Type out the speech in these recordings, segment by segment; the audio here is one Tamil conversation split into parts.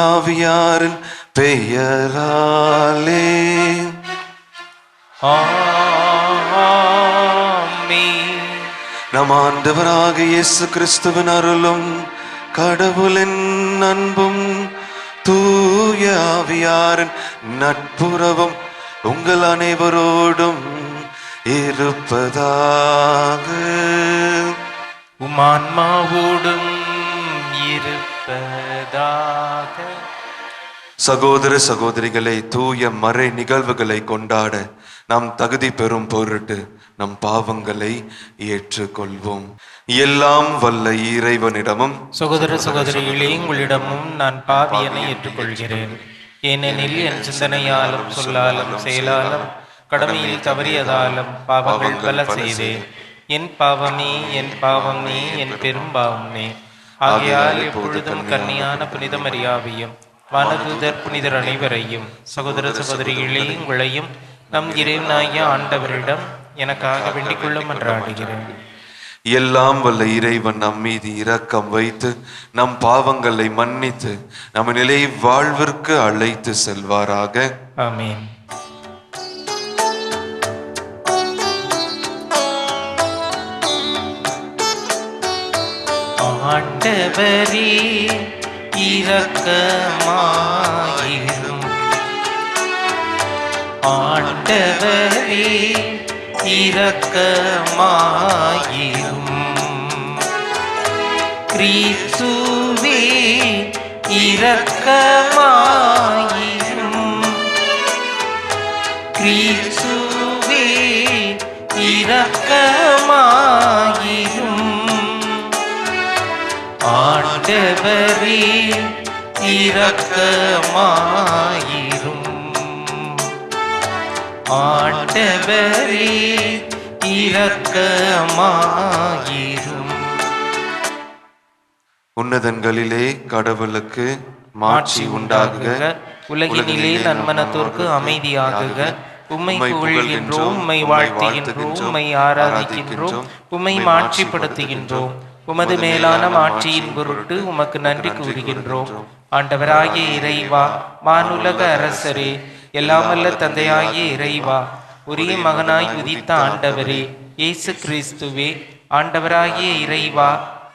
ஆவியாரின் பெயராலே ஆமென். நம் ஆண்டவராக இயேசு கிறிஸ்துவின் அருளும் கடவுளின் அன்பும் தூய ஆவியாரின் நட்புறவும் உங்கள் அனைவரோடும் இருப்பதாக. உமான்மாவோடும் இருப்பதாக. சகோதர சகோதரிகளை, தூய மறை நிகழ்வுகளை கொண்டாட நாம் தகுதி பெறும் பொருட்டு நம் பாவங்களை ஏற்றுக்கொள்வோம். எல்லாம் வல்ல இறைவனிடமும் சகோதர சகோதரிகளே, உங்களிடமும் நான் பாவியனை ஏற்றுக்கொள்கிறேன். ஏனெனில் என் சிந்தனையாலும் சொல்லாலும் செயலாலும் கடமையில் தவறியதாலும் பாவங்கள் பல செய்தேன். என் பாவமே என் பாவமே என் பெரும் பாவமே. ஆகையால் எப்பொழுதும் கன்னியான புனித மரியாவையும் வானதூதர் புனிதர் அனைவரையும் சகோதர சகோதரிகளே உங்களையும் நம் இறைவனாகிய ஆண்டவரிடம் எனக்காக வேண்டிக் கொள்ள மன்றாடுகிறேன். எல்லாம் வல்ல இறைவன் நம் மீது இரக்கம் வைத்து நம் பாவங்களை மன்னித்து நம் நிலை வாழ்விற்கு அழைத்து செல்வாராக. ஆமென். ஆண்டவரே இரக்கமாயிரும். ஆண்டவரே இரக்கமாயிரும். கிறிஸ்துவே இரக்கமாயிரும். கிறிஸ்துவே இரக்கமாயிரும். ஆண்டவரே இரக்கமாயிரும். ஆண்டவரே இரக்கமாயிரும். உன்னதங்களிலே கடவுளுக்கு மாட்சி உண்டாகுக. உலகினிலே நன்மனத்தோர்க்கு அமைதியாகுக. உம்மை புகழ்கின்றோம், உம்மை வாழ்த்துகின்றோம், உம்மை ஆராதிக்கின்றோம், உம்மை மாட்சிப்படுத்துகின்றோம். உமது மேலான மாட்சியின் பொருட்டு உமக்கு நன்றி கூறுகின்றோம். ஆண்டவராகிய இறைவா, வானுலக அரசரே, எல்லாமல்ல தந்தையாகிய இறைவா, ஒரே மகனாய் உதித்த ஆண்டவரே இயேசு கிறிஸ்துவே, ஆண்டவராகிய இறைவா,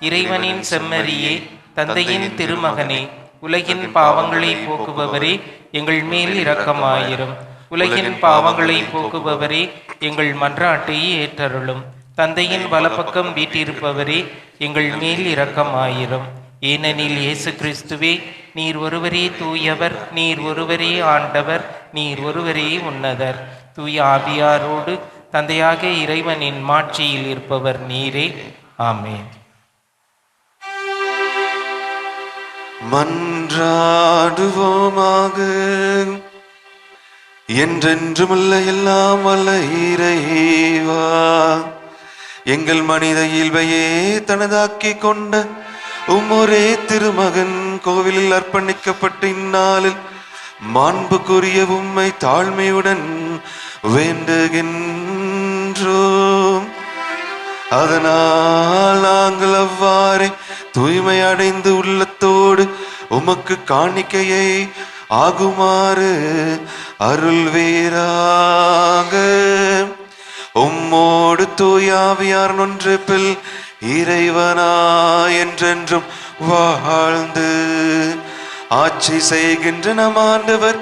இறைவனின் செம்மறியே, தந்தையின் திருமகனே, உலகின் பாவங்களை போக்குபவரே, எங்கள் மேல் இரக்கமாயிரும். உலகின் பாவங்களை போக்குபவரே, எங்கள் மன்றாட்டை ஏற்றருளும். தந்தையின் வலப்பக்கம் வீட்டிருப்பவரே, எங்கள் மேல் இரக்கமாயிரும். ஏனெனில் இயேசு கிறிஸ்துவே, நீர் ஒருவரே தூயவர், நீர் ஒருவரே ஆண்டவர், நீர் ஒருவரே உன்னதர். தூய ஆவியாரோடு தந்தையாக இறைவனின் மாட்சியில் இருப்பவர் நீரே. ஆமென். மன்றாடுவோமாக. என்றென்றுமுள்ள எல்லாம் வல்ல இறைவா, எங்கள் மனித இயல்பையே தனதாக்கி கொண்ட உம்மொரே திருமகன் கோவிலில் அர்ப்பணிக்கப்பட்ட இந்நாளில் மாண்புக்குரிய உம்மை தாழ்மையுடன் வேண்டுகின்றோம். அதனால் நாங்கள் அவ்வாறே தூய்மை அடைந்து உள்ளத்தோடு உமக்கு காணிக்கையை ஆகுமாறு அருள்வீராக. உம்மோடு தூயாவியார் ஒன்றிப்பில் இறைவனாய் என்றென்றும் வாழ்ந்து ஆட்சி செய்கின்ற நம் ஆண்டவர்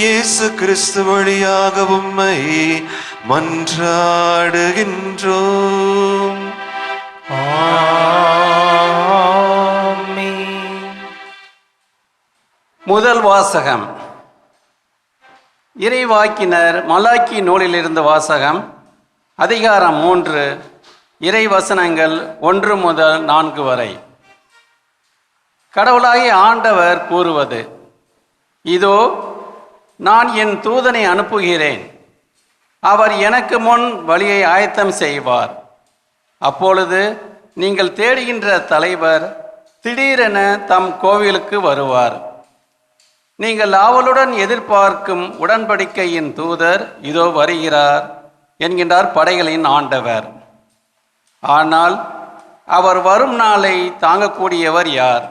இயேசு கிறிஸ்து வழியாக உம்மை மன்றாடுகின்றோம். முதல் வாசகம். இறைவாக்கினர் மலாக்கி நூலிலிருந்து வாசகம். அதிகாரம் 3, இறைவசனங்கள் 1 முதல் 4 வரை. கடவுளாகிய ஆண்டவர் கூறுவது: இதோ நான் என் தூதனை அனுப்புகிறேன். அவர் எனக்கு முன் வழியை ஆயத்தம் செய்வார். அப்பொழுது நீங்கள் தேடுகின்ற தலைவர் திடீரென தம் கோவிலுக்கு வருவார். நீங்கள் ஆவலுடன் எதிர்பார்க்கும் உடன்படிக்கையின் தூதர் இதோ வருகிறார் என்கின்றார் படைகளின் ஆண்டவர். ஆனால் அவர் வரும் நாளை தாங்கக்கூடியவர் யார்?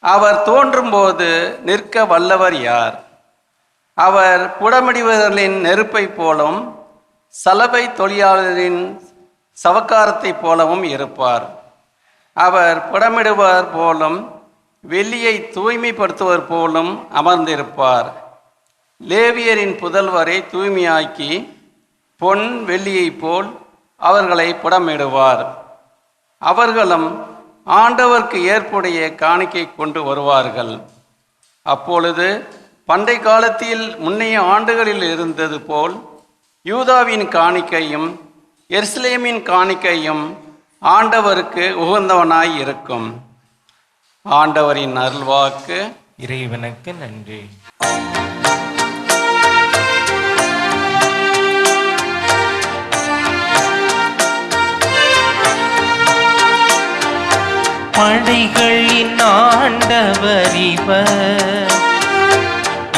அவர் தோன்றும்போது நிற்க வல்லவர் யார்? அவர் புடமிடுவர்களின் நெருப்பைப் போலும் சலவை தொழிலாளரின் சவக்காரத்தைப் போலவும் இருப்பார். அவர் புடமிடுவர் போலும் வெள்ளியை தூய்மைப்படுத்துவர் போலும் அமர்ந்திருப்பார். லேவியரின் புதல்வரை தூய்மையாக்கி பொன் வெள்ளியைப் போல் அவர்களை புடமிடுவார். அவர்களும் ஆண்டவருக்கு ஏற்புடைய காணிக்கை கொண்டு வருவார்கள். அப்பொழுது பண்டை காலத்தில் முன்னைய ஆண்டுகளில் இருந்தது போல் யூதாவின் காணிக்கையும் எருசலேமின் காணிக்கையும் ஆண்டவருக்கு உகந்தவனாய் இருக்கும். ஆண்டவரின் அருள்வாக்கு. இறைவனுக்கு நன்றி. படைகளின் ஆண்டவர் இவர்,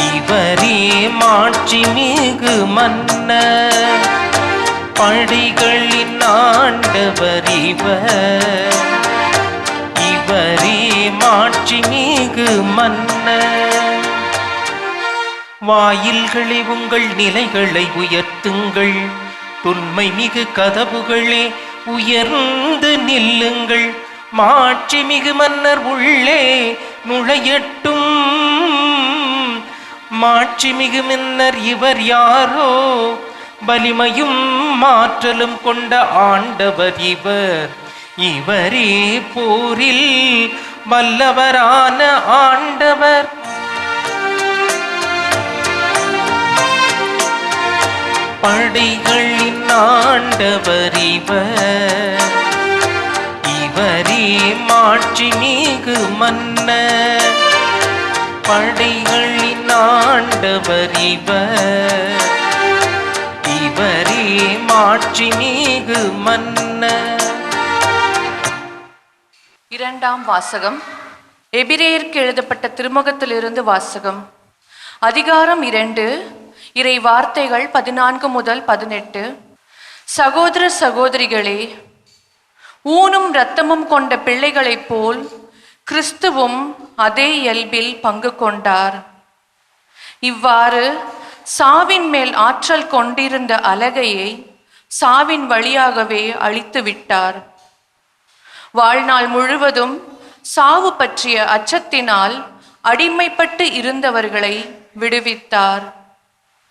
இவரே மாட்சி மிகு மன்னர். படைகளின் ஆண்டவர் இவர், இவரே மாட்சி மிகு மன்னர். வாயில்களே உங்கள் நிலைகளை உயர்த்துங்கள், தொன்மை மிகு கதவுகளே உயர்ந்து நில்லுங்கள். மாட்சி மிகு மன்னர் உள்ளே நுழையட்டும். மாட்சி மிகு மன்னர் இவர் யாரோ? வலிமையும் மாற்றலும் கொண்ட ஆண்டவர் இவர், இவரே போரில் வல்லவரான ஆண்டவர். படைகளின் ஆண்டவர் இவர், இவரே மாட்சி மிகு மன்னர். படைகளின் ஆண்டவர் இவர், இவரே மாட்சி மிகு மன்னர். இரண்டாம் வாசகம். எபிரேயருக்கு எழுதப்பட்ட திருமுகத்திலிருந்து வாசகம். அதிகாரம் 2, இறை வார்த்தைகள் 14 முதல் 18. சகோதர சகோதரிகளே, ஊனும் இரத்தமும் கொண்ட பிள்ளைகளைப் போல் கிறிஸ்துவும் அதே இயல்பில் பங்கு கொண்டார். இவ்வாறு சாவின் மேல் ஆற்றல் கொண்டிருந்த அலகையை சாவின் வழியாகவே அழித்து விட்டார். வாழ்நாள் முழுவதும் சாவு பற்றிய அச்சத்தினால் அடிமைப்பட்டு இருந்தவர்களை விடுவித்தார்.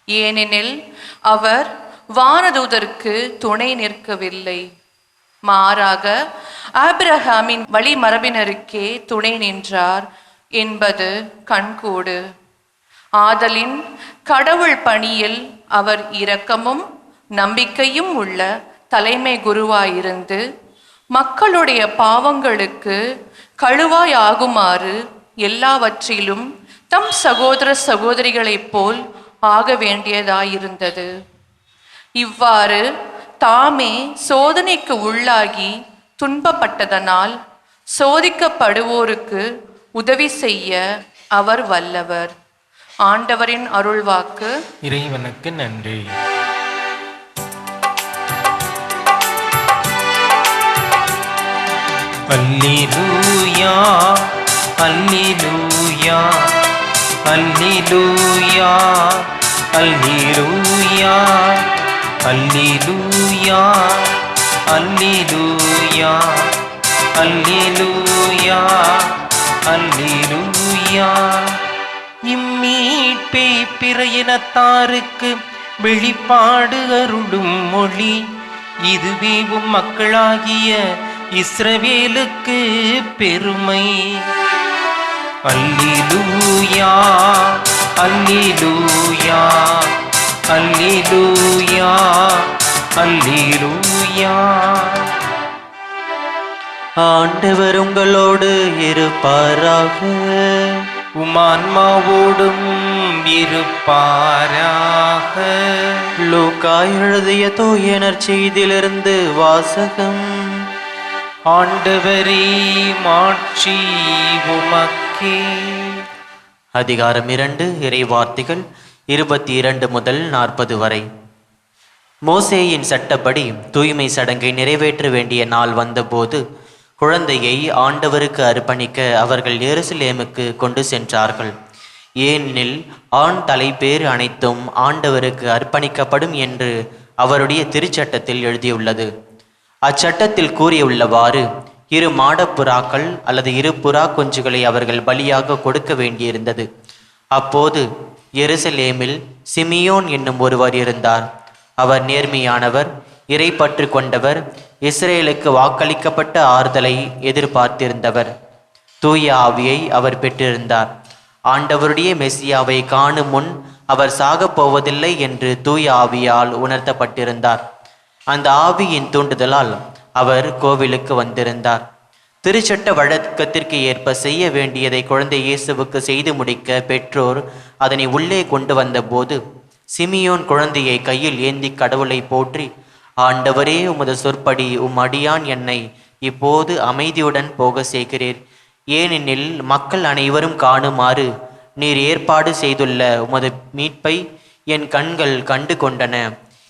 ஏனெனில் அவர் வானதூதருக்கு துணை நிற்கவில்லை, மாறாக ஆபிரகாமின் வழிமரபினருக்கே துணை நின்றார் என்பது கண்கூடு. ஆதலின் கடவுள் பணியில் அவர் இரக்கமும் நம்பிக்கையும் உள்ள தலைமை குருவாயிருந்து மக்களுடைய பாவங்களுக்கு கழுவாயாகுமாறு எல்லாவற்றிலும் தம் சகோதர சகோதரிகளைப் போல் ஆக வேண்டியதாயிருந்தது. இவ்வாறு தாமே சோதனைக்கு உள்ளாகி துன்பப்பட்டதனால் சோதிக்கப்படுவோருக்கு உதவி செய்ய அவர் வல்லவர். ஆண்டவரின் அருள்வாக்கு. இறைவனுக்கு நன்றி. அல்லேலூயா, அல்லேலூயா, அல்லேலூயா, அல்லேலூயா, அல்லேலூயா, அல்லேலூயா, அல்லேலூயா, அல்லேலூயா. இம்மீட்பே பிற இனத்தாருக்கு வெளிப்பாடு அருளும் மொழி, இதுவே உம் மக்களாகிய இஸ்ரவேலுக்கு பெருமை. அல்லேலூயா, அல்லேலூயா, அல்லேலூயா, அல்லேலூயா. ஆண்டவர் உங்களோடு இருப்பாராக. உமான்மாவோடும் இருப்பாராக. லூக்கா எழுதிய தூய நற்செய்தியிலிருந்து வாசகம். ஆண்டவரே, மாட்சி உமக்கே. அதிகாரம் 2, இறை வார்த்தைகள் 22 முதல் 40 வரை. மோசேயின் சட்டப்படி தூய்மை சடங்கை நிறைவேற்ற வேண்டிய நாள் வந்தபோது குழந்தையை ஆண்டவருக்கு அர்ப்பணிக்க அவர்கள் எருசலேமுக்கு கொண்டு சென்றார்கள். ஏனெனில் ஆண் தலைப்பேறு அனைத்தும் ஆண்டவருக்கு அர்ப்பணிக்கப்படும் என்று அவருடைய திருச்சட்டத்தில் எழுதியுள்ளது. அச்சட்டத்தில் கூறியுள்ளவாறு 2 மாடப்புறாக்கள் அல்லது 2 புறா குஞ்சுகளை அவர்கள் பலியாக கொடுக்க வேண்டியிருந்தது. அப்போது எருசலேமில் சிமியோன் என்னும் ஒருவர் இருந்தார். அவர் நேர்மையானவர், இறைப்பற்று கொண்டவர், இஸ்ரேலுக்கு வாக்களிக்கப்பட்ட ஆறுதலை எதிர்பார்த்திருந்தவர். தூய ஆவியை அவர் பெற்றிருந்தார். ஆண்டவருடைய மெசியாவை காணும் முன் அவர் சாகப் போவதில்லை என்று தூய ஆவியால் உணர்த்தப்பட்டிருந்தார். அந்த ஆவியின் தூண்டுதலால் அவர் கோவிலுக்கு வந்திருந்தார். திருச்சட்ட வழக்கத்திற்கு ஏற்ப செய்ய வேண்டியதை குழந்தை இயேசுவுக்கு செய்து முடிக்க பெற்றோர் அதனை உள்ளே கொண்டு வந்தபோது சிமியோன் குழந்தையை கையில் ஏந்தி கடவுளை போற்றி, ஆண்டவரே, உமது சொற்படி உம் அடியான் என்னை இப்போது அமைதியுடன் போக செய்கிறீர். ஏனெனில் மக்கள் அனைவரும் காணுமாறு நீர் ஏற்பாடு செய்துள்ள உமது மீட்பை என் கண்கள் கண்டு கொண்டன.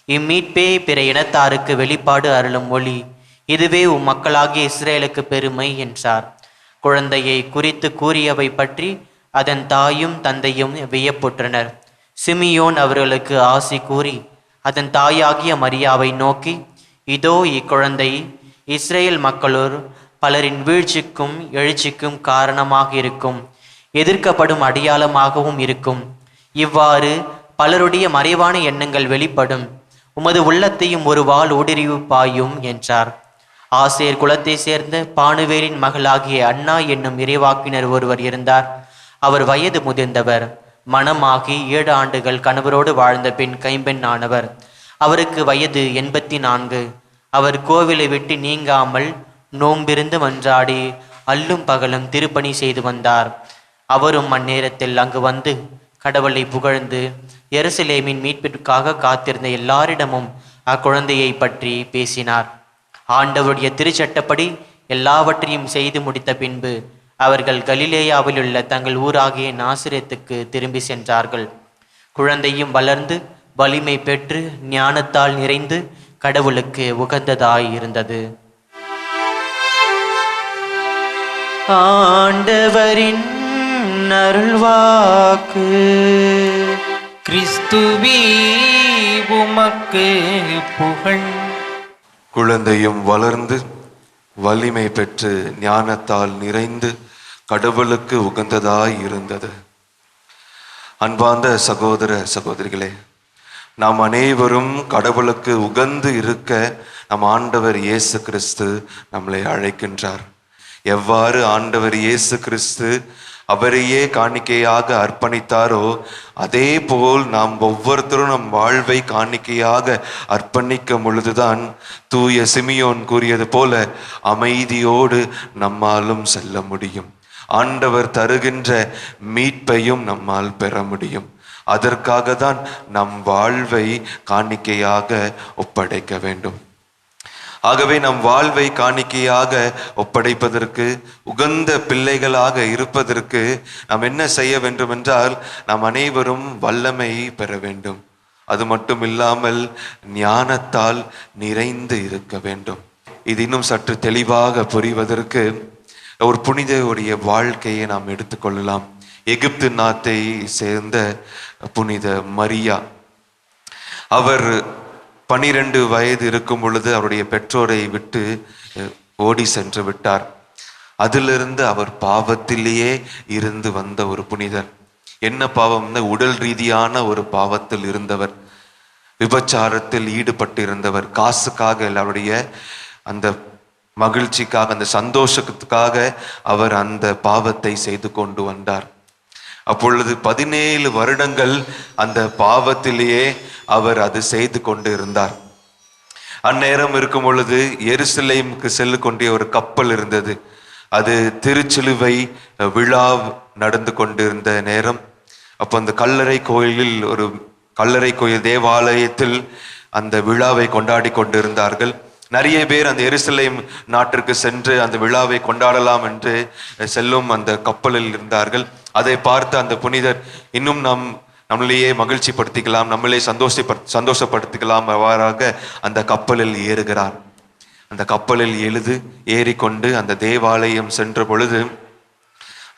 இம்மீட்பே பிற இனத்தாருக்கு வெளிப்பாடு அருளும் ஒளி. இதுவே உம் மக்களாகிய இஸ்ரேலுக்கு பெருமை என்றார். குழந்தையை குறித்து கூறியவை பற்றி அதன் தாயும் தந்தையும் வியப்புற்றனர். சிமியோன் அவர்களுக்கு ஆசி கூறி அதன் தாயாகிய மரியாவை நோக்கி, இதோ இக்குழந்தை இஸ்ரேல் மக்களோர் பலரின் வீழ்ச்சிக்கும் எழுச்சிக்கும் காரணமாக இருக்கும், எதிர்க்கப்படும் அடையாளமாகவும் இருக்கும். இவ்வாறு பலருடைய மறைவான எண்ணங்கள் வெளிப்படும். உமது உள்ளத்தையும் ஒரு வாள் ஊடுருவி பாயும் என்றார். ஆசேர் குலத்தை சேர்ந்த பானுவேலின் மகளாகிய அன்னா என்னும் இறைவாக்கினர் ஒருவர் இருந்தார். அவர் வயது முதிர்ந்தவர், மணமாகி 7 ஆண்டுகள் கணவரோடு வாழ்ந்த பின் கைம்பெண் ஆனவர். அவருக்கு வயது 84. அவர் கோவிலை விட்டு நீங்காமல் நோம்பிருந்து மன்றாடி அல்லும் பகலும் திருப்பணி செய்து வந்தார். அவரும் அந்நேரத்தில் அங்கு வந்து கடவுளை புகழ்ந்து எருசலேமின் மீட்பிற்காக காத்திருந்த எல்லாரிடமும் அக்குழந்தையை பற்றி பேசினார். ஆண்டவருடைய திருச்சட்டப்படி எல்லாவற்றையும் செய்து முடித்த பின்பு அவர்கள் கலிலேயாவில் உள்ள தங்கள் ஊராகிய நாசிரேத்துக்கு திரும்பி சென்றார்கள். குழந்தையும் வளர்ந்து வலிமை பெற்று ஞானத்தால் நிறைந்து கடவுளுக்கு உகந்ததாய் இருந்தது. ஆண்டவரின் அருள்வாக்கு. கிறிஸ்துவே உமக்கு புகழ். குழந்தையும் வளர்ந்து வலிமை பெற்று ஞானத்தால் நிறைந்து கடவுளுக்கு உகந்ததாய் இருந்தது. அன்பார்ந்த சகோதர சகோதரிகளே, நாம் அனைவரும் கடவுளுக்கு உகந்து இருக்க நம் ஆண்டவர் இயேசு கிறிஸ்து நம்மளை அழைக்கின்றார். எவ்வாறு ஆண்டவர் இயேசு கிறிஸ்து அவரையே காணிக்கையாக அர்ப்பணித்தாரோ அதே போல் நாம் ஒவ்வொருத்தரும் நம் வாழ்வை காணிக்கையாக அர்ப்பணிக்கும் பொழுதுதான் தூய சிமியோன் கூறியது போல அமைதியோடு நம்மாலும் செல்ல முடியும். ஆண்டவர் தருகின்ற மீட்பையும் நம்மால் பெற முடியும். அதற்காக தான் நம் வாழ்வை காணிக்கையாக ஒப்படைக்க வேண்டும். ஆகவே நம் வாழ்வை காணிக்கையாக ஒப்படைப்பதற்கு, உகந்த பிள்ளைகளாக இருப்பதற்கு நாம் என்ன செய்ய வேண்டும் என்றால், நாம் அனைவரும் வல்லமை பெற வேண்டும். அது மட்டும் இல்லாமல் ஞானத்தால் நிறைந்து இருக்க வேண்டும். இது இன்னும் சற்று தெளிவாக புரிவதற்கு ஒரு புனிதருடைய வாழ்க்கையை நாம் எடுத்துக்கொள்ளலாம். எகிப்து நாட்டை சேர்ந்த புனித மரியா. அவர் 12 வயது இருக்கும் பொழுது அவருடைய பெற்றோரை விட்டு ஓடி சென்று விட்டார். அதிலிருந்து அவர் பாவத்திலேயே இருந்து வந்த ஒரு புனிதர். என்ன பாவம்? உடல் ரீதியான ஒரு பாவத்தில் இருந்தவர், விபச்சாரத்தில் ஈடுபட்டு இருந்தவர். காசுக்காக, அவருடைய அந்த மகிழ்ச்சிக்காக, அந்த சந்தோஷத்துக்காக அவர் அந்த பாவத்தை செய்து கொண்டு வந்தார். அப்பொழுது 17 வருடங்கள் அந்த பாவத்திலேயே அவர் அது செய்து கொண்டு இருந்தார். அந்நேரம் இருக்கும் பொழுது எருசலேமுக்கு செல்லு கொண்டே ஒரு கப்பல் இருந்தது. அது திருச்சிலுவை விழா நடந்து கொண்டிருந்த நேரம். அப்போ அந்த கல்லறை கோயில் தேவாலயத்தில் அந்த விழாவை கொண்டாடி கொண்டிருந்தார்கள். நிறைய பேர் அந்த எருசலேம் நாட்டிற்கு சென்று அந்த விழாவை கொண்டாடலாம் என்று செல்லும் அந்த கப்பலில் இருந்தார்கள். அதை பார்த்து அந்த புனிதர் இன்னும் நம்மளையே மகிழ்ச்சி படுத்திக்கலாம், நம்மளே சந்தோஷப்படுத்திக்கலாம் அவ்வாறாக அந்த கப்பலில் ஏறுகிறார். அந்த கப்பலில் ஏறிக்கொண்டு அந்த தேவாலயம் சென்ற பொழுது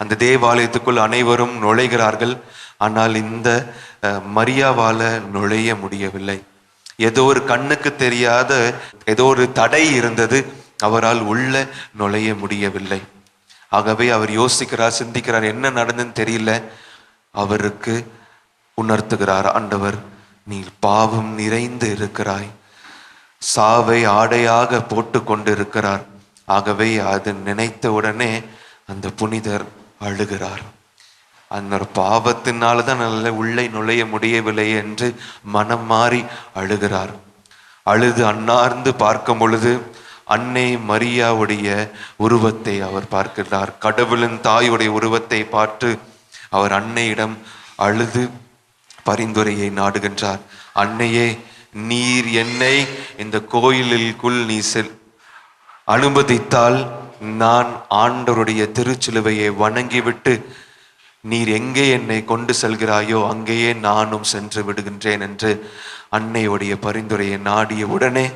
அந்த தேவாலயத்துக்குள் அனைவரும் நுழைகிறார்கள். ஆனால் இந்த மரியாவால நுழைய முடியவில்லை. ஏதோ ஒரு கண்ணுக்கு தெரியாத ஏதோ ஒரு தடை இருந்தது, அவரால் உள்ள நுழைய முடியவில்லை. ஆகவே அவர் யோசிக்கிறார், சிந்திக்கிறார், என்ன நடந்துன்னு தெரியல. அவருக்கு உணர்த்துகிறார் ஆண்டவர், நீ பாவம் நிறைந்து இருக்கிறாய். சாவை ஆடையாக போட்டு கொண்டு இருக்கிறார். ஆகவே அது நினைத்த உடனே அந்த புனிதர் அழுகிறார். அந்த பாவத்தினால்தான் நல்ல உள்ளே நுழைய முடியவில்லை என்று மனம் மாறி அழுகிறார். அழுது அன்னார்ந்து பார்க்கும் பொழுது அன்னை மரியாவுடைய உருவத்தை அவர் பார்க்கிறார். கடவுளின் தாயுடைய உருவத்தை பார்த்து அவர் அன்னையிடம் அழுது பரிந்துரையை நாடுகின்றார். அன்னையே, நீர் என்னை இந்த கோயிலுக்குள் நீ அனுமதித்தால் நான் ஆண்டவருடைய திருச்சிலுவையை வணங்கிவிட்டு நீர் எங்கே என்னை கொண்டு செல்கிறாயோ அங்கேயே நானும் சென்று விடுகின்றேன் என்று அன்னையுடைய பரிந்துரையை நாடிய உடனே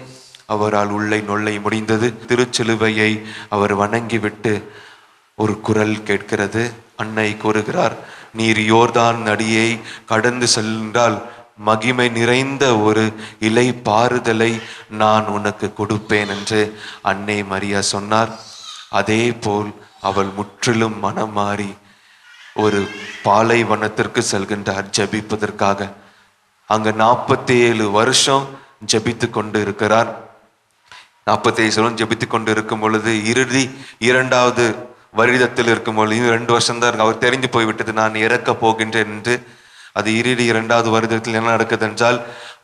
அவரால் உள்ளே நுழைய முடிந்தது. திருச்சிலுவையை அவர் வணங்கிவிட்டு ஒரு குரல் கேட்கிறது. அன்னை கூறுகிறார், நீர் யோர்தான் நதியை கடந்து சென்றால் மகிமை நிறைந்த ஒரு இலை பாறுதலை நான் உனக்கு கொடுப்பேன் என்று அன்னை மரியா சொன்னார். அதே போல் அவள் முற்றிலும் மனம் மாறி ஒரு பாலைவனத்திற்கு செல்கின்றார் ஜபிப்பதற்காக. அங்க 47 வருஷம் ஜபித்து கொண்டு இருக்கிறார். 47 வருஷம் ஜபித்து கொண்டு இருக்கும் பொழுது இறுதி 2வது வருடத்தில் இருக்கும் பொழுது 2 வருஷம் தான் அவர் தெரிந்து போய்விட்டது, நான் இறக்க போகின்றேன் என்று. அது இறுதி 2வது வருடத்தில் என்ன நடக்குது என்றால்,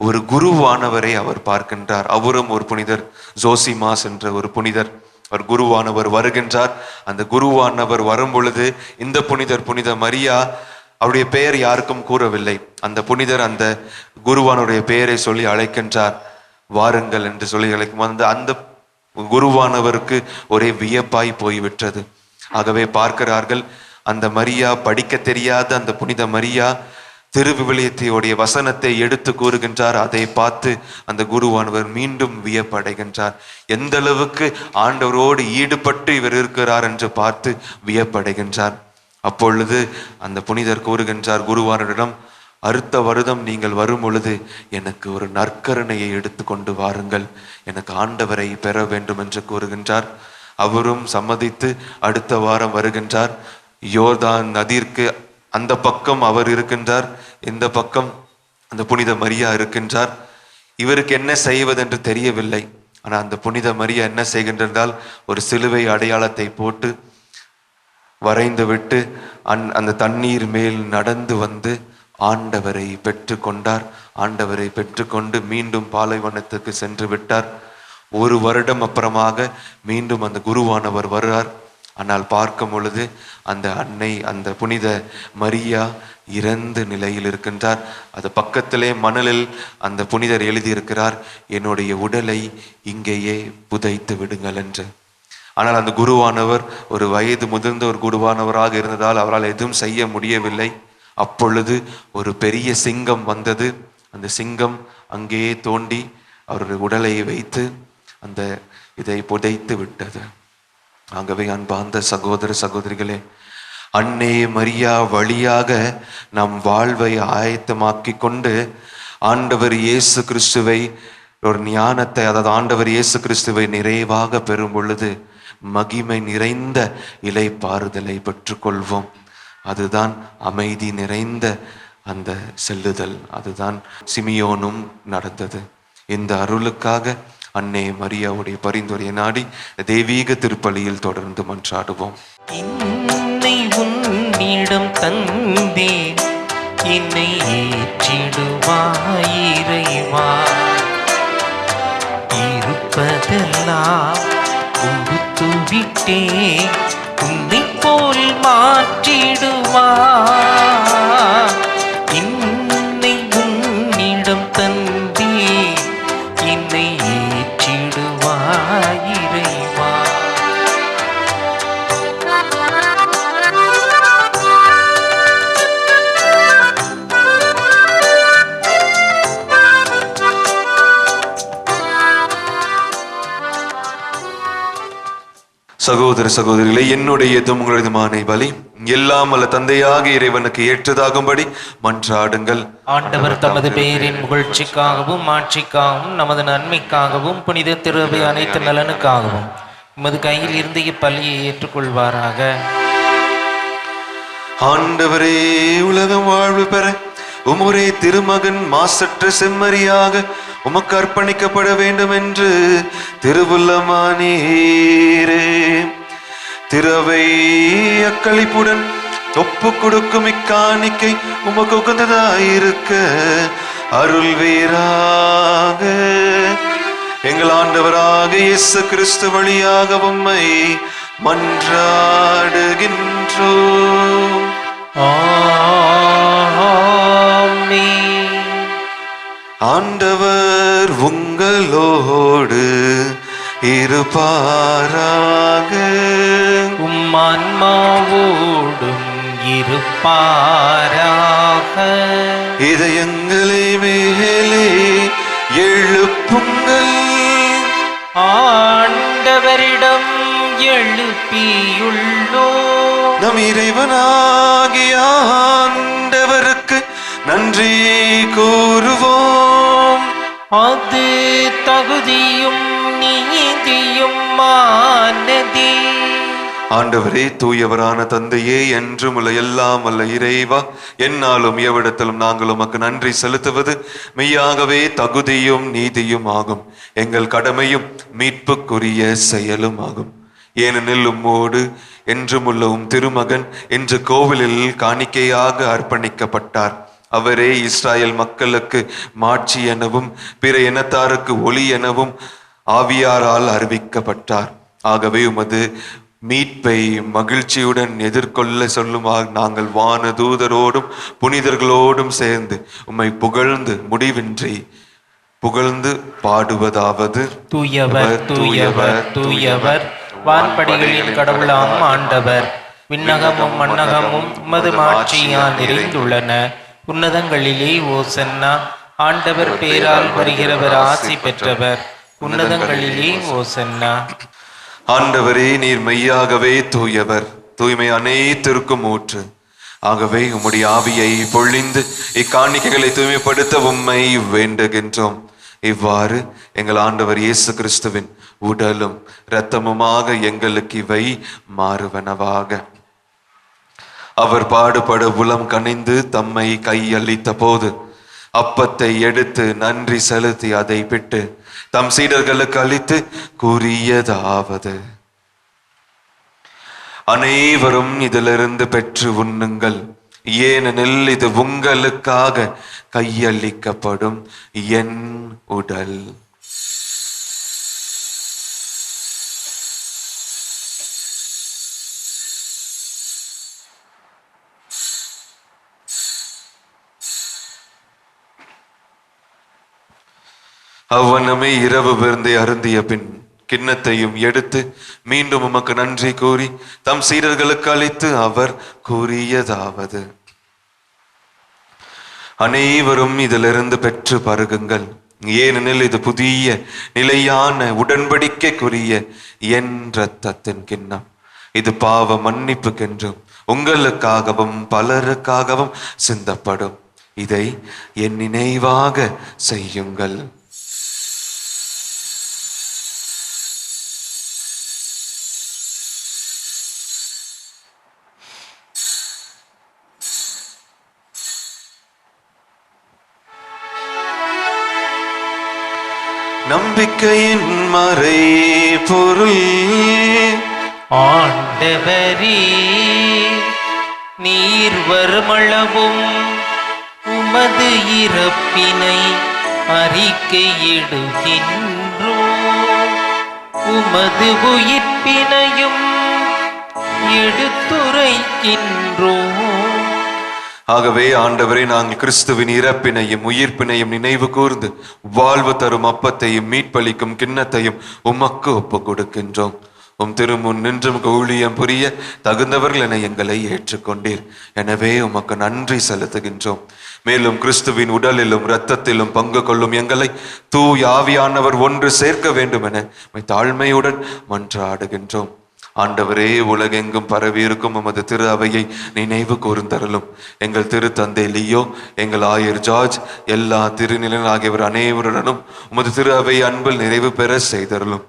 ஒரு குருவானவரை அவர் பார்க்கின்றார். அவரும் ஒரு புனிதர், ஜோசிமாஸ் என்ற ஒரு புனிதர். அவர் குருவானவர் வருகின்றார். அந்த குருவானவர் வரும் பொழுது இந்த புனிதர், புனித மரியா, அவருடைய பெயர் யாருக்கும் கூறவில்லை. அந்த புனிதர் அந்த குருவானுடைய பெயரை சொல்லி அழைக்கின்றார். வாருங்கள் என்று சொல்லி அழைக்கும். அந்த குருவானவருக்கு ஒரே வியப்பாய் போய்விட்டது. ஆகவே பார்க்கிறார்கள், அந்த மரியா, படிக்க தெரியாத அந்த புனித மரியா திருவிவிலியத்தையுடைய வசனத்தை எடுத்து கூறுகின்றார். அதை பார்த்து அந்த குருவானவர் மீண்டும் வியப்படைகின்றார். எந்த அளவுக்கு ஆண்டவரோடு ஈடுபட்டு இவர் இருக்கிறார் என்று பார்த்து வியப்படைகின்றார். அப்பொழுது அந்த புனிதர் கூறுகின்றார் குருவானவரிடம், அடுத்த வருடம் நீங்கள் வரும் பொழுது எனக்கு ஒரு நற்கருணையை எடுத்து கொண்டு வாருங்கள், எனக்கு ஆண்டவரை பெற வேண்டும் என்று கூறுகின்றார். அவரும் சம்மதித்து அடுத்த வாரம் வருகின்றார். யோர்தான் நதிற்கு அந்த பக்கம் அவர் இருக்கின்றார், இந்த பக்கம் அந்த புனித மரியா இருக்கின்றார். இவருக்கு என்ன செய்வதென்று தெரியவில்லை. ஆனால் அந்த புனித மரியா என்ன செய்கின்றால், ஒரு சிலுவை அடையாளத்தை போட்டு வரைந்து விட்டு அந்த தண்ணீர் மேல் நடந்து வந்து ஆண்டவரை பெற்று கொண்டார். ஆண்டவரை பெற்றுக்கொண்டு மீண்டும் பாலைவனத்துக்கு சென்று விட்டார். 1 வருடம் அப்புறமாக மீண்டும் அந்த குருவானவர் வருவார். ஆனால் பார்க்கும் பொழுது அந்த அன்னை, அந்த புனித மரியா இறந்த நிலையில் இருக்கின்றார். அது பக்கத்திலே மணலில் அந்த புனிதர் எழுதியிருக்கிறார், என்னுடைய உடலை இங்கேயே புதைத்து விடுங்கள் என்று. ஆனால் அந்த குருவானவர் ஒரு வயது முதிர்ந்த ஒரு குருவானவராக இருந்ததால் அவரால் எதுவும் செய்ய முடியவில்லை. அப்பொழுது ஒரு பெரிய சிங்கம் வந்தது. அந்த சிங்கம் அங்கேயே தோண்டி அவருடைய உடலை வைத்து அந்த இதை புதைத்து விட்டது. ஆகவே அன்பார்ந்த சகோதர சகோதரிகளே, அன்னை மரியா வழியாக நம் வாழ்வை ஆயத்தமாக்கி கொண்டு ஆண்டவர் இயேசு கிறிஸ்துவை ஒரு ஞானத்தை, அதாவது ஆண்டவர் இயேசு கிறிஸ்துவை நிறைவாக பெறும் பொழுது மகிமை நிறைந்த இலை பாறுதலை பெற்றுக்கொள்வோம். அதுதான் அமைதி நிறைந்த அந்த செல்லுதல். அதுதான் சிமியோனும் நடந்தது. இந்த அருளுக்காக அன்னை மரியாவுடைய பரிந்துரையை நாடி தெய்வீக திருப்பலியில் தொடர்ந்து மன்றாடுவோம். என்னை உன்னிடம் தந்தேன், என்னை ஏற்றிடுவாய் இறைவா. இருப்பதெல்லாம் கொடுத்து விட்டேன், உன்னை போல் மாற்றிடுவாய். என்னை உன்னிடம் தந்தேன், என்னை ஏற்றிடுவாய் இறைவா. சகோதர சகோதரிகளே, என்னுடையதும் உங்களுடையதுமான பலி எல்லாம் வல்ல தந்தையாக இறைவனுக்கு ஏற்றதாகும்படி மன்றாடுங்கள். ஆண்டவர் தமது பெயரின் புகழ்ச்சிக்காகவும் மாட்சிக்காகவும் நமது நன்மைக்காகவும் புனித திருவை அனைத்து நலனுக்காகவும் உமது கையில் இருந்து இப்பலியை ஏற்றுக்கொள்வாராக. ஆண்டவரே, உலகம் வாழ்வு பெற உம்முடைய திருமகன் மாசற்ற செம்மறியாக உமக்கு அர்ப்பணிக்கப்பட வேண்டும் என்று திருவுள்ளமானீரே. திரவை அக்களிப்புடன் ஒப்பு கொடுக்கும் இக்காணிக்கை உமக்கு உகந்ததாயிருக்க அருள்வீராக. எங்கள் ஆண்டவராக இயேசு கிறிஸ்து வழியாக உம்மை மன்றாடுகின்றோம். ஆண்டவர் உங்களோடு இருப்பாராக. உம்மான்மாவோடும் இருப்பாராக. இதயங்களே மேலே எழுப்புங்கள், ஆண்டவரிடம் எழுப்பியுள்ளோ. நம் இறைவனாகிய ஆண்டவருக்கு நன்றி கூறுவோம். அது தகுதியும் நீதியும் மானதே. ஆண்டவரே, தூயவரான தந்தையே, என்றும் உள்ள எல்லாம் வல்ல இறைவா, என்னாலும் எவ்விடத்திலும் நாங்கள் உமக்கு நன்றி செலுத்துவது மெய்யாகவே தகுதியும் நீதியும் ஆகும், எங்கள் கடமையும் மீட்புக்குரிய செயலும் ஆகும். ஏனெனில் உம்மோடு என்றும் உள்ள திருமகன் இன்று கோவிலில் காணிக்கையாக அர்ப்பணிக்கப்பட்டார். அவரே இஸ்ராயல் மக்களுக்கு மாட்சி எனவும் பிற இனத்தாருக்கு ஒளி எனவும் ஆவியாரால் அறிவிக்கப்பட்டார். ஆகவே உமது மீட்பை மகிழ்ச்சியுடன் எதிர்கொள்ள சொல்லுமாறு நாங்கள் வானதூதரோடும் புனிதர்களோடும் சேர்ந்து உம்மை புகழ்ந்து முடிவின்றி புகழ்ந்து பாடுவதாவது: தூயவர் தூயவர் தூயவர், வான்படிகளின் கடவுளாம் ஆண்டவர். விண்ணகமும் மண்ணகமும் உமது மாட்சியால் நிறைந்துள்ளன. உன்னதங்களிலே ஓசன்னா. ஆண்டவர் பேரால் வருகிறவர் ஆசி பெற்றவர். உன்னதங்களிலே ஓசன்னா. ஆண்டவரே, நீர் மெய்யாகவே தூயவர், தூய்மை அனைத்திற்கும் ஊற்று. ஆகவே உம்முடைய ஆவியை பொழிந்து இக்காணிக்கைகளை தூய்மைப்படுத்த உம்மை வேண்டுகின்றோம். இவ்வாறு எங்கள் ஆண்டவர் இயேசு கிறிஸ்துவின் உடலும் இரத்தமுமாக எங்களுக்கு இவை மாறுவனவாக. அவர் பாடுபட உளம் கனிந்து தம்மை கையளித்த போது அப்பத்தை எடுத்து நன்றி செலுத்தி அதை பிட்டு தம் சீடர்களுக்கு அளித்து கூறியதாவது: அனைவரும் இதிலிருந்து பெற்று உண்ணுங்கள், ஏனெனில் இது உங்களுக்காக கையளிக்கப்படும் என் உடல். அவ்வனமே இரவு விருந்தை அருந்திய பின் கிண்ணத்தையும் எடுத்து மீண்டும் உமக்கு நன்றி கூறி தம் சீடர்களுக்கு அளித்து அவர் கூறியதாவது: அனைவரும் இதிலிருந்து பெற்று பருகுங்கள், ஏனெனில் இது புதிய நிலையான உடன்படிக்கைக்குரிய என் இரத்தத்தின் கிண்ணம். இது பாவ மன்னிப்புக்கென்றும் உங்களுக்காகவும் பலருக்காகவும் சிந்தப்படும். இதை என் நினைவாக செய்யுங்கள். நம்பிக்கையின் மறை பொருள். ஆண்டவரே, நீர் வருமளவும் உமது இறப்பினை அறிக்கையிடுகின்றோம், உமது உயிர்ப்பினையும் எடுத்துரைக்கின்றோம். ஆகவே ஆண்டவரே, நாங்கள் கிறிஸ்துவின் இறப்பினையும் உயிர்ப்பினையும் நினைவு கூர்ந்து வாழ்வு தரும் அப்பத்தையும் மீட்பளிக்கும் கிண்ணத்தையும் உமக்கு ஒப்பு கொடுக்கின்றோம். உம் திருமுன் நின்று ஊழியம் புரிய தகுந்தவர்கள் என எங்களை ஏற்றுக்கொண்டீர். எனவே உமக்கு நன்றி செலுத்துகின்றோம். மேலும் கிறிஸ்துவின் உடலிலும் இரத்தத்திலும் பங்கு கொள்ளும் எங்களை தூய் ஆவியானவர் ஒன்று சேர்க்க வேண்டும் என தாழ்மையுடன் மன்றாடுகின்றோம். ஆண்டவரே, உலகெங்கும் பரவியிருக்கும் உமது திரு அவையை நினைவு கூர்ந்தருளும். எங்கள் திரு தந்தை லியோ, எங்கள் ஆயர் ஜார்ஜ், எல்லா திருநிலன் ஆகியவர் அனைவருடனும் உமது திரு அவை அன்பில் நிறைவு பெற செய்தருளும்.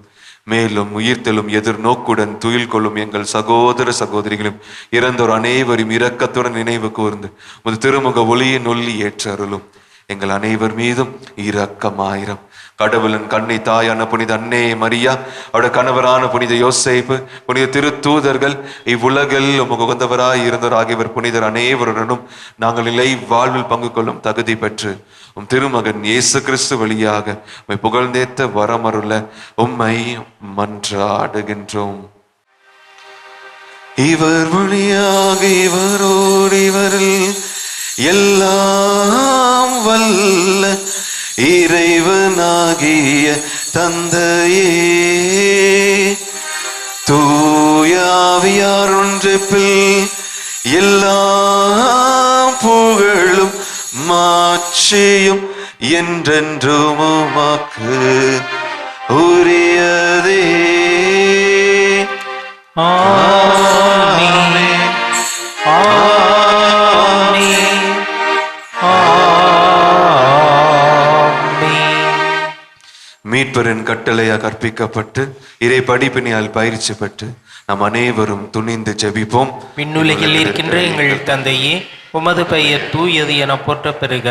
மேலும் உயிர்த்தெழும் எதிர்நோக்குடன் துயில் கொள்ளும் எங்கள் சகோதர சகோதரிகளும் இறந்தோர் அனைவரும் இரக்கத்துடன் நினைவு கூர்ந்து உமது திருமுக ஒளியின் ஒளி ஏற்றருளும். எங்கள் அனைவர் மீதும் இரக்கமாயிரம். கடவுளின் கண்ணி தாயான புனித அன்னை மரியா, அவருடைய கணவரான புனித யோசேப்பு, புனித திருத்தூதர்கள், இவ்வுலகில் உமக்கு உகந்தவராய் இருந்தோர் ஆகியவர் புனிதர் அனைவருடனும் நாங்கள் நிலை வாழ்வில் பங்கு கொள்ளும் தகுதி பெற்று உம் திருமகன் இயேசு கிறிஸ்து வழியாக உம்மை புகழ்ந்தேத்த வரமருள உம்மை மன்றாடுகின்றோம். இவர் வழியாக இவரோடு இவரில் எல்லாம் வல்ல இறைவனாகிய தந்தையே, தூயாவியார் ஒன்றிப்பில் எல்லா புகழும் மாட்சியும் என்றென்றும் உமக்கு உரியதே. ஆமென். ஆமென். மீட்பரின் கட்டளையாக கற்பிக்கப்பட்டு இறை படிப்பினையால் பயிற்சி பெற்று நம் அனைவரும் துணிந்து ஜெபிப்போம். விண்ணுலகில் இருக்கின்ற எங்கள் தந்தையே, உமது பெயர் தூயது என போற்ற பெறுக.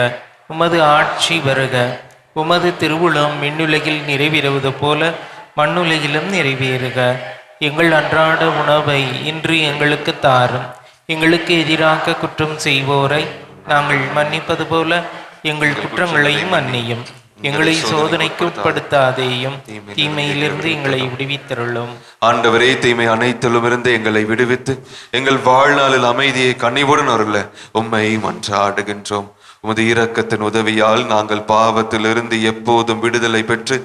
உமது ஆட்சி வருக. உமது திருவுளம் விண்ணுலகில் நிறைவேறுவது போல மண்ணுலகிலும் நிறைவேறுக. எங்கள் அன்றாட உணவை இன்று எங்களுக்கு தாரும். எங்களுக்கு எதிராக குற்றம் செய்வோரை நாங்கள் மன்னிப்பது போல எங்கள் குற்றங்களையும் மன்னியும். எங்களை சோதனைக்கு உட்படுத்தாதேயும், தீமையிலிருந்து எங்களை விடுவித்தருளும். ஆண்டவரே, தீமை அனைத்திலும் இருந்து எங்களை விடுவித்து எங்கள் வாழ்நாளில் அமைதியை கனிவுடன் அருள உம்மை மன்றாடுகின்றோம். உமது இரக்கத்தின் உதவியால் நாங்கள் பாவத்திலிருந்து எப்போதும் விடுதலை பெற்று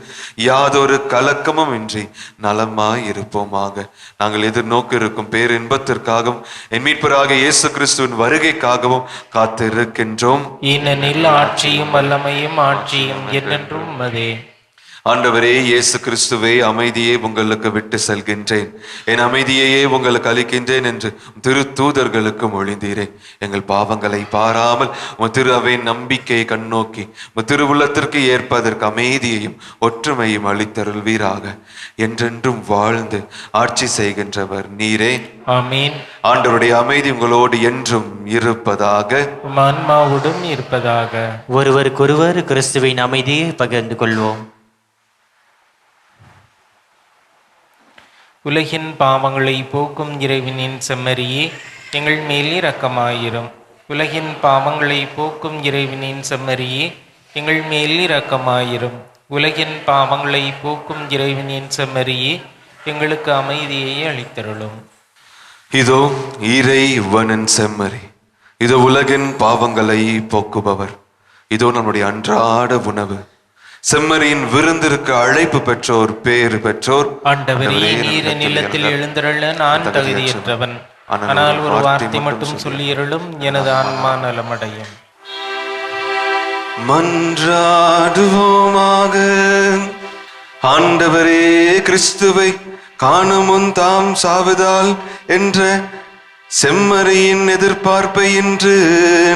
யாதொரு கலக்கமும் இன்றி நலமாய் இருப்போமாக. நாங்கள் எதிர்நோக்கி இருக்கும் பேரின்பத்திற்காகவும் என் மீட்பராக இயேசு கிறிஸ்துவின் வருகைக்காகவும் காத்திருக்கின்றோம். ஏனெனில் ஆட்சியும் வல்லமையும் ஆட்சியும் என்றென்றும் உமதே. ஆண்டவரே இயேசு கிறிஸ்துவே, அமைதியே உங்களுக்கு விட்டு செல்கின்றேன், என் அமைதியையே உங்களுக்கு அளிக்கின்றேன் என்று திருத்தூதர்களுக்கு மொழிந்தீரே. எங்கள் பாவங்களை பாராமல் உம் திரு அவையின் நம்பிக்கையை கண்ணோக்கி உம் திருவுள்ளத்திற்கு ஏற்பதற்கு அமைதியையும் ஒற்றுமையும் அளித்தருள்வீராக. என்றென்றும் வாழ்ந்து ஆட்சி செய்கின்றவர் நீரே. ஆமீன். ஆண்டவருடைய அமைதி உங்களோடு என்றும் இருப்பதாக. உம் ஆன்மாவோடும் இருப்பதாக. ஒருவருக்கொருவர் கிறிஸ்துவின் அமைதியை பகிர்ந்து கொள்வோம். உலகின் பாவங்களை போக்கும் இறைவனின் செம்மறியே, எங்கள் மேல் இரக்கமாயிரும். உலகின் பாவங்களை போக்கும் இறைவனின் செம்மறியே, எங்கள் மேல் இரக்கமாயிரும். உலகின் பாவங்களை போக்கும் இறைவனின் செம்மறியே, எங்களுக்கு அமைதியை அளித்தருளும். இதோ இறைவனின் செம்மறி, இதோ உலகின் பாவங்களை போக்குபவர். இதோ நம்முடைய அன்றாட உணவு. செம்மறியின் விருந்திற்கு அழைப்பு பெற்றோர் பேறு பெற்றோர். ஆண்டவரே, நீர் நிலத்தில் எழுந்தருள நான் தகுதியற்றவன். ஆனால் ஒரு வார்த்தை மட்டும் சொல்லியருளும், எனது ஆன்மா நலமடையும். மன்றாடுவோமாக. ஆண்டவரே, கிறிஸ்துவை காணும் முன் தாம் சாவுதால் என்ற செம்மறியின் எதிர்பார்ப்பை இன்று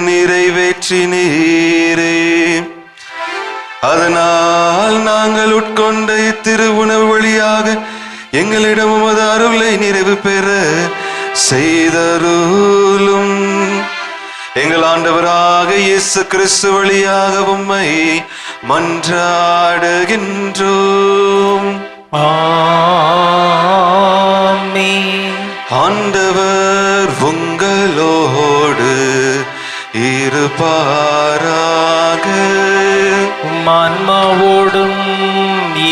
நிறைவேற்றினீரே. அதனால் நாங்கள் உட்கொண்ட இத்திரு உணவு வழியாக எங்களிடம் உமது அருளை நிறைவு பெற செய்தருளும். எங்கள் ஆண்டவராக இயேசு கிறிஸ்து வழியாக உம்மை மன்றாடுகின்றோம். ஆமென். ஆண்டவர் உங்களோடு இருப்பாராக. உம் ஆன்மாவோடும்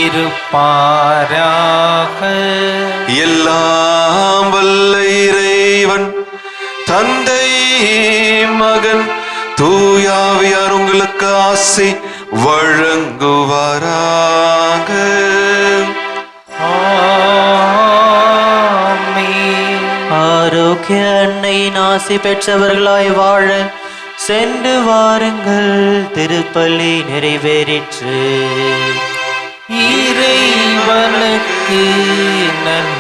இருப்பாராக. எல்லாம் வல்ல இறைவன் தந்தை, மகன், தூயாவியார் உங்களுக்கு ஆசி வழங்குவாராக. ஆமென். ஆரோக்கிய அன்னையின் ஆசி பெற்றவர்களாய் வாழ சென்று வாருங்கள், திருப்பலி நிறைவேறிற்று. இறைவனுக்கு நன்றி.